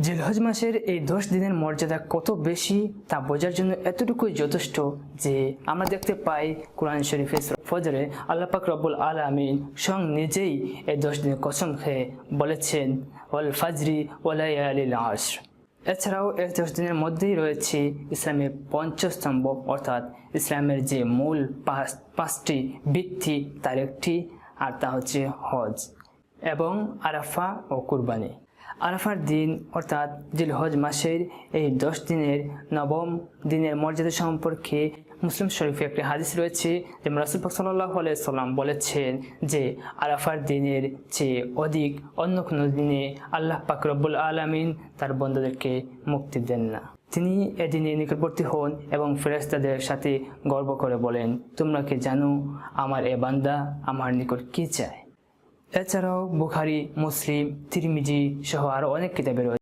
জিলহজ মাসের এই 10 দিনের মর্যাদা কত বেশি তা বোঝার জন্য এতটুকুই যথেষ্ট যে আমরা দেখতে পাই কোরআন শরীফে ফজরে আল্লাহ পাক রব্বুল আলামিন স্বয়ং নিজেই এই 10 দিনের কসম খেয়ে বলেছেন ওয়াল ফাজরি ওয়া লায়ালিল আশর। এছাড়াও এই 10 দিনের মধ্যেই রয়েছে ইসলামের পঞ্চস্তম্ভ অর্থাৎ ইসলামের যে মূল পাঁচটি ভিত্তি তার একটি, আর তা হচ্ছে হজ এবং আরাফা ও কুরবানি। আরাফার দিন অর্থাৎ জিলহজ মাসের এই 10 দিনের নবম দিনের মর্যাদা সম্পর্কে মুসলিম শরীফে একটি হাদিস রয়েছে যে রাসূল পাক সাল্লাল্লাহু আলাইহি সাল্লাম বলেছেন যে আরাফার দিনের চেয়ে অধিক অন্য কোনো দিনে আল্লাহ পাক রব্বুল আলামিন তার বান্দাদেরকে মুক্তি দেন না। তিনি এদিনে নিকটবর্তী হন এবং ফেরেশতাদের সাথে গর্ব করে বলেন, তোমরা কি জানো আমার এ বান্দা আমার নিকট কি চায়। এছাড়াও বুখারী, মুসলিম, তিরমিজি সহ আরো অনেক কিতাবে রয়েছে।